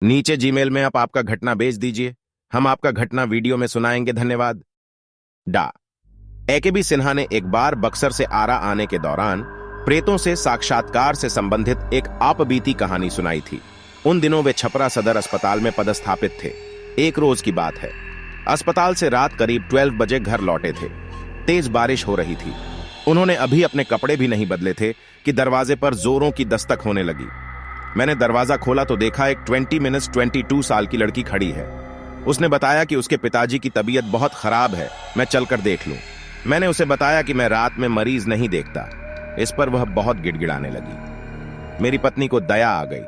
नीचे जीमेल में आप आपका घटना भेज दीजिए। हम आपका घटना वीडियो में सुनाएंगे। धन्यवाद। डा एकेबी सिन्हा ने एक बार बक्सर से आरा आने के दौरान प्रेतों से साक्षात्कार से संबंधित एक आपबीती कहानी सुनाई थी। उन दिनों वे छपरा सदर अस्पताल में पदस्थापित थे। एक रोज की बात है। अस्पताल से रात करीब 12 बजे घर लौटे थे। तेज बारिश हो रही थी। उन्होंने अभी अपने कपड़े भी नहीं बदले थे कि दरवाजे पर जोरों की दस्तक होने लगी। मैंने दरवाजा खोला तो देखा एक 22 साल की लड़की खड़ी है। उसने बताया कि उसके पिताजी की तबीयत बहुत खराब है, मैं चलकर देख लूं। मैंने उसे बताया कि मैं रात में मरीज नहीं देखता। इस पर वह बहुत गिड़गिड़ाने लगी। मेरी पत्नी को दया आ गई।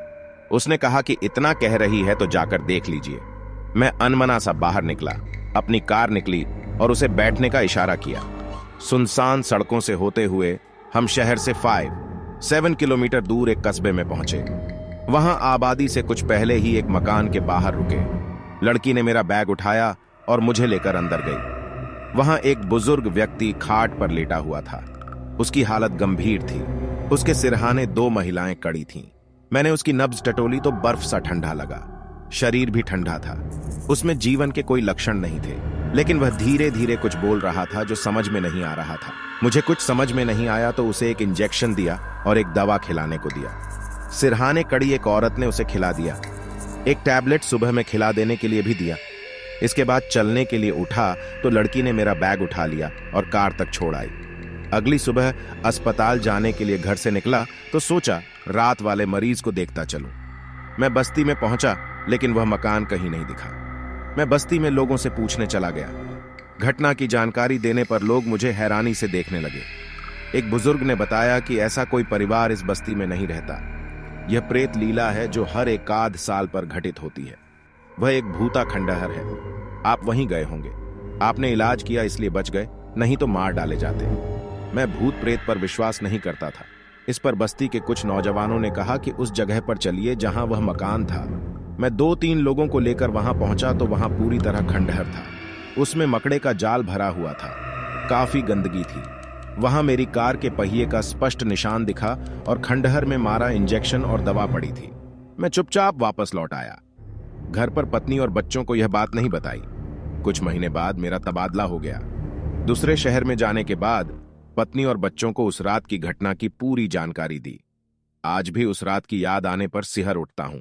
उसने कहा कि इतना कह रही है तो जाकर देख लीजिए। मैं अनमना सा बाहर निकला, अपनी कार निकली और उसे बैठने का इशारा किया। सुनसान सड़कों से होते हुए हम शहर से 7 किलोमीटर दूर एक कस्बे में पहुंचे। वहां आबादी से कुछ पहले ही एक मकान के बाहर रुके। लड़की ने मेरा बैग उठाया और मुझे लेकर अंदर गई। वहां एक बुजुर्ग व्यक्ति खाट पर लेटा हुआ था। उसकी हालत गंभीर थी। उसके सिरहाने 2 महिलाएं कड़ी थीं। मैंने उसकी नब्ज टटोली तो बर्फ सा ठंडा लगा। शरीर भी ठंडा था। उसमें जीवन के कोई लक्षण नहीं थे, लेकिन वह धीरे धीरे कुछ बोल रहा था जो समझ में नहीं आ रहा था। मुझे कुछ समझ में नहीं आया तो उसे एक इंजेक्शन दिया और एक दवा खिलाने को दिया। सिरहाने कड़ी एक औरत ने उसे खिला दिया। एक टैबलेट सुबह में खिला देने के लिए भी दिया। इसके बाद चलने के लिए उठा तो लड़की ने मेरा बैग उठा लिया और कार तक छोड़ आई। अगली सुबह अस्पताल जाने के लिए घर से निकला तो सोचा रात वाले मरीज को देखता चलूं। मैं बस्ती में पहुंचा, लेकिन वह मकान कहीं नहीं दिखा। मैं बस्ती में लोगों से पूछने चला गया। घटना की जानकारी देने पर लोग मुझे हैरानी से देखने लगे। एक बुजुर्ग ने बताया कि ऐसा कोई परिवार इस बस्ती में नहीं रहता। यह प्रेत लीला है जो हर एक आध साल पर घटित होती है। वह एक भूता खंडहर है। आप वहीं गए होंगे। आपने इलाज किया इसलिए बच गए, नहीं तो मार डाले जाते। मैं भूत प्रेत पर विश्वास नहीं करता था। इस पर बस्ती के कुछ नौजवानों ने कहा कि उस जगह पर चलिए जहां वह मकान था। मैं 2-3 लोगों को लेकर वहां पहुंचा तो वहां पूरी तरह खंडहर था। उसमें मकड़े का जाल भरा हुआ था। काफी गंदगी थी। वहां मेरी कार के पहिए का स्पष्ट निशान दिखा और खंडहर में मारा इंजेक्शन और दवा पड़ी थी। मैं चुपचाप वापस लौट आया। घर पर पत्नी और बच्चों को यह बात नहीं बताई। कुछ महीने बाद मेरा तबादला हो गया। दूसरे शहर में जाने के बाद पत्नी और बच्चों को उस रात की घटना की पूरी जानकारी दी। आज भी उस रात की याद आने पर सिहर उठता हूं।